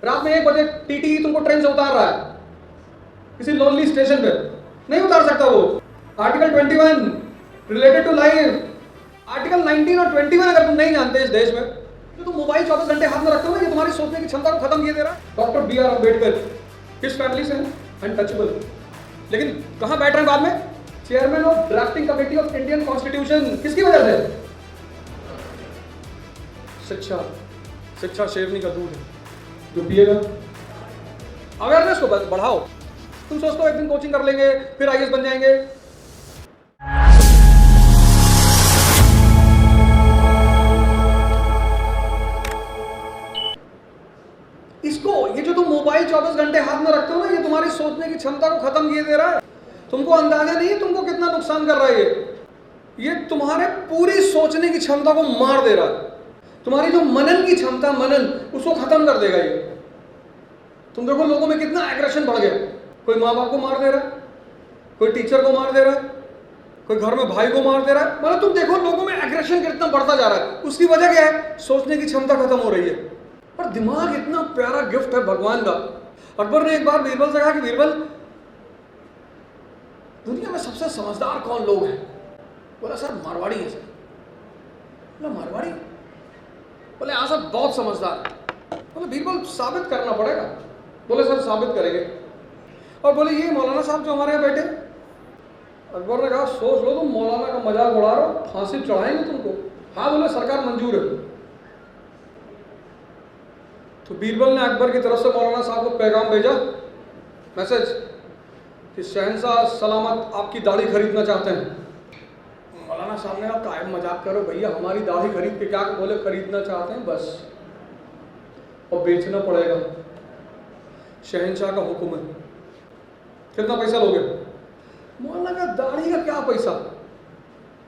रात में 1 बजे टीटी तुमको ट्रेन से उतार रहा है किसी लोनली स्टेशन पे, नहीं उतार सकता वो। Article 21 related to life, article 19 और 21 अगर तुम नहीं जानते इस देश में, तो तुम मोबाइल 24 घंटे हाथ में रखते हो ना, ये तुम्हारी सोचने की क्षमता को खत्म किए दे रहा है। डॉक्टर बी आर अम्बेडकर किस फैमिली से हैं? अनटचेबल, लेकिन कहां बैठ रहे हैं बाद में? Chairman of drafting committee of Indian constitution. किसकी वजह से? शिक्षा। शिक्षा शेरनी का दूध है जो पिएगा। अवेयरनेस को बढ़ाओ। तुम सोचते हो एक दिन कोचिंग कर लेंगे फिर आईएएस बन जाएंगे। इसको, ये जो तुम मोबाइल 24 घंटे हाथ में रखते हो ना, ये तुम्हारी सोचने की क्षमता को खत्म किए दे रहा है। तुमको अंदाजा नहीं है तुमको कितना नुकसान कर रहा है ये तुम्हारे पूरी सोचने की क्षमता को मार दे रहा है। तुम्हारी जो मनन की क्षमता, मनन उसको खत्म कर देगा ये। तुम देखो लोगों में कितना एग्रेशन बढ़ गया। कोई माँ बाप को मार दे रहा है, कोई टीचर को मार दे रहा है, कोई घर में भाई को मार दे रहा है। मतलब तुम देखो लोगों में एग्रेशन कितना बढ़ता जा रहा है। उसकी वजह क्या है? सोचने की क्षमता खत्म हो रही है। और दिमाग इतना प्यारा गिफ्ट है भगवान का। अकबर ने एक बार बीरबल से कहा कि बीरबल, दुनिया में सबसे समझदार कौन लोग हैं? बोला सर मारवाड़ी है सर। बोला मारवाड़ी? बोले हाँ सर बहुत समझदार है। बोले बीरबल साबित करना पड़ेगा। बोले सर साबित करेंगे। और बोले ये मौलाना साहब जो हमारे यहाँ बैठे। अकबर ने कहा सोच लो तुम मौलाना का मजाक उड़ा रहे हो, फांसी चढ़ाएंगे तुमको। हाँ बोले सरकार मंजूर है। तो बीरबल ने अकबर की तरफ से मौलाना साहब को पैगाम भेजा, मैसेज, कि शहंशाह सलामत आपकी दाढ़ी खरीदना चाहते हैं। मौलाना साहब ने कहा कायम मजाक करो भैया, हमारी दाढ़ी खरीद के क्या? बोले खरीदना चाहते हैं बस, और बेचना पड़ेगा, शहंशाह का हुक्म है। कितना पैसा लोगे? मौलाना का दाढ़ी का क्या पैसा?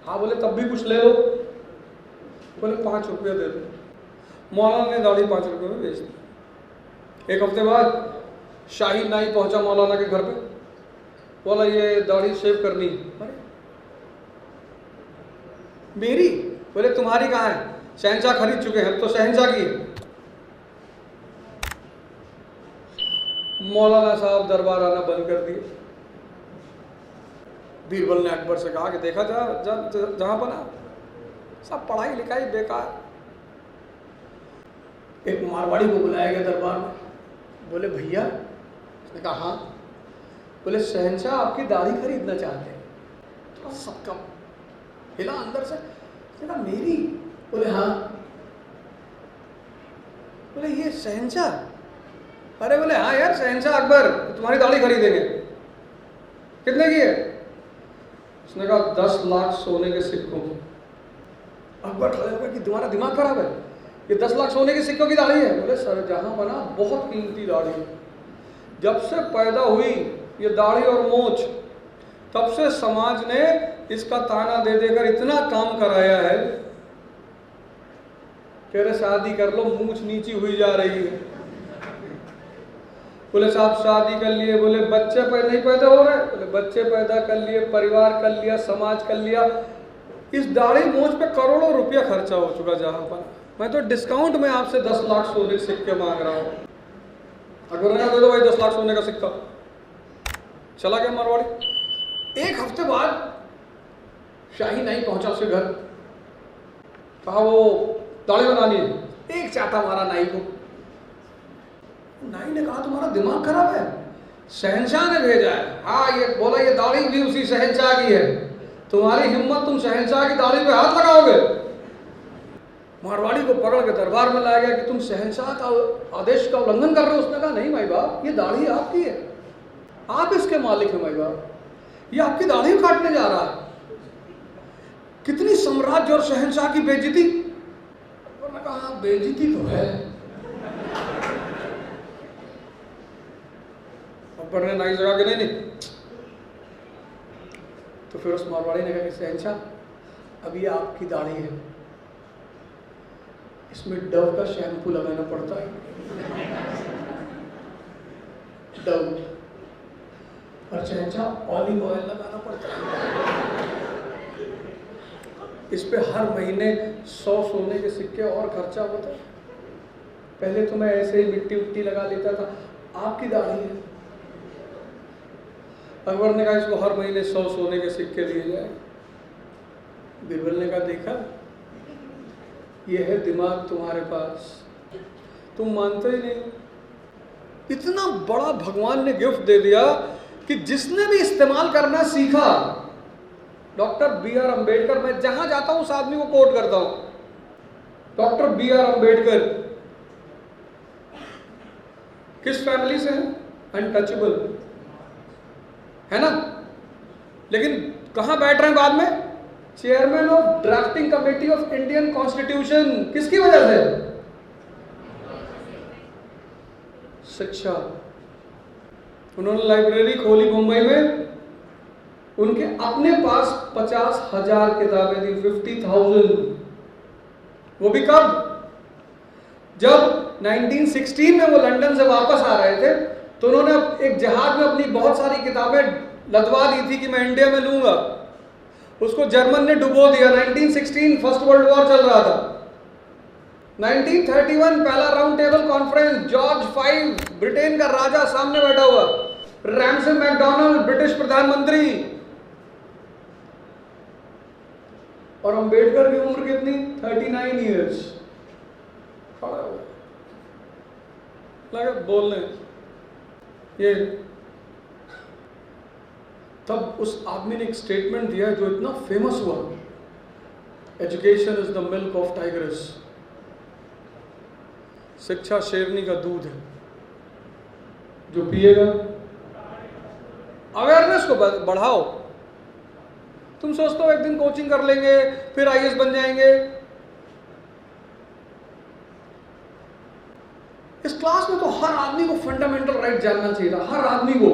हाँ बोले तब भी कुछ ले लो। बोले 5 रुपया दे दो। मौलाना ने दाढ़ी 5 रुपये में बेच दी। 1 हफ्ते बाद शाही नाई पहुंचा मौलाना के घर पे। बोला ये दाढ़ी शेव करनी। अरे मेरी? बोले तुम्हारी कहाँ है? शहंशाह खरीद चुके हैं, तो शहंशाह की। मौलाना साहब दरबार आना बंद कर दिए। बीरबल ने अकबर से कहा कि देखा जहां पर ना सब पढ़ाई लिखाई बेकार। एक मारवाड़ी को बुलाया गया दरबार में। बोले भैया? उसने कहा हाँ। बोले शहंशाह आपकी दाढ़ी खरीदना चाहते हैं। थोड़ा सबका हिला अंदर से। उसने कहा मेरी? बोले हाँ। बोले ये शहंशाह? अरे बोले हाँ यार शहंशाह अकबर तुम्हारी दाढ़ी खरीदेंगे। कितने की है? उसने कहा 10 लाख सोने के सिक्कों की। अकबर खड़े होकर कि तुम्हारा दिमाग खराब है, ये 10 लाख सोने के सिक्कों की दाढ़ी है? बोले सर जहां बना बहुत कीमती दाढ़ी है। जब से पैदा हुई ये दाढ़ी और मूंछ, तब से समाज ने इसका ताना दे देकर इतना काम कराया है। कह रहे शादी कर लो, मूंछ नीची हुई जा रही है। बोले साहब शादी कर लिए? बोले बच्चे नहीं पैदा हो रहे? बोले बच्चे पैदा कर लिए, परिवार कर लिया, समाज कर लिया। इस दाढ़ी मूंछ पे करोड़ों रुपया खर्चा हो चुका। जहां पर मैं तो डिस्काउंट में आपसे 10 लाख सोने के सिक्के मांग रहा हूं। अकबर ने कहा दे दो भाई 10 लाख सोने का सिक्का। चला गया मारवाड़ी। 1 हफ्ते बाद शाही नाई पहुंचा उसके घर। कहा वो दाढ़ी बनानी है। एक चाटा मारा नाई को। नाई ने कहा तुम्हारा दिमाग खराब है, शहंशाह ने भेजा है। हाँ ये बोला ये दाढ़ी भी उसी शहंशाह की है। तुम्हारी हिम्मत, तुम शहंशाह की दाढ़ी पे हाथ लगाओगे? मारवाड़ी को पकड़ के दरबार में लाया गया कि तुम शहंशाह का आदेश का उल्लंघन कर रहे हो। उसने कहा नहीं माई बाप, ये दाढ़ी आपकी है, आप इसके मालिक हैं माई बाप, ये आपकी दाढ़ी काटने जा रहा है। कितनी साम्राज्य और शहंशाह की बेइज्जती। उन्होंने कहा हाँ बेइज्जती तो है। अकबर ने नाई जगह के नहीं। तो फिर उस मारवाड़ी ने कहा कि शहंशाह अब ये आपकी दाढ़ी है, इसमें डव का शैम्पू लगाना पड़ता है। डव। और शहंशाह ऑलिव ऑयल लगाना पड़ता है। इस पे हर महीने 100 सोने के सिक्के और खर्चा होता है। पहले तो मैं ऐसे ही मिट्टी उट्टी लगा लेता था, आपकी दाढ़ी है। अकबर ने कहा इसको हर महीने 100 सोने के सिक्के दिए जाए। बीरबल ने कहा देखा, ये है दिमाग तुम्हारे पास, तुम मानते ही नहीं। इतना बड़ा भगवान ने गिफ्ट दे दिया कि जिसने भी इस्तेमाल करना सीखा, डॉक्टर B.R. अम्बेडकर, मैं जहां जाता हूं उस आदमी को कोट करता हूं, डॉक्टर B.R. अम्बेडकर किस फैमिली से हैं? अनटचेबल है ना, लेकिन कहां बैठ रहे हैं बाद में? Chairman of drafting committee of Indian constitution. किसकी वजह से? शिक्षा। उन्होंने लाइब्रेरी खोली मुंबई में, उनके अपने पास 50,000 किताबें थी, 50,000। वो भी कब? जब 1916 में वो लंदन से वापस आ रहे थे, तो उन्होंने एक जहाज में अपनी बहुत सारी किताबें लदवा दी थी कि मैं इंडिया में लूंगा। उसको जर्मन ने डुबो दिया। 1916 फर्स्ट वर्ल्ड वॉर चल रहा था। 1931 पहला round table conference, George V Britain का राजा सामने बैठा हुआ, रैमसे मैकडॉनल्ड ब्रिटिश प्रधानमंत्री, और अंबेडकर की उम्र कितनी? 39 ईयर्स। खड़ा हुआ लगा बोलने। ये तब उस आदमी ने एक स्टेटमेंट दिया जो इतना फेमस हुआ, education is the milk of tigress. शिक्षा शेरनी का दूध है, जो पिएगा। अवेयरनेस को बढ़ाओ। तुम सोचते हो एक दिन कोचिंग कर लेंगे फिर IAS बन जाएंगे। इस क्लास में तो हर आदमी को फंडामेंटल राइट जानना चाहिए था, हर आदमी को।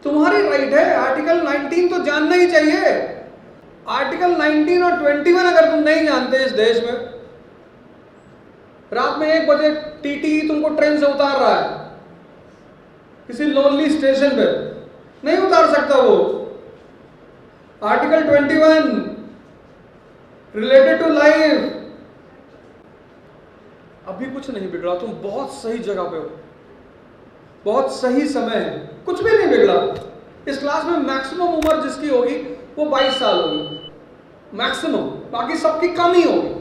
तुम्हारी राइट है, आर्टिकल 19 तो जानना ही चाहिए। आर्टिकल 19 और 21 अगर तुम नहीं जानते इस देश में, रात में 1 बजे TTE तुमको ट्रेन से उतार रहा है किसी लोनली स्टेशन पे, नहीं उतार सकता वो। Article 21 related to life. अभी कुछ नहीं बिगड़ा, तुम बहुत सही जगह पे हो, बहुत सही समय है, कुछ भी नहीं बिगड़ा। इस क्लास में मैक्सिमम उम्र जिसकी होगी वो 22 साल होगी मैक्सिमम, बाकी सबकी कम ही होगी।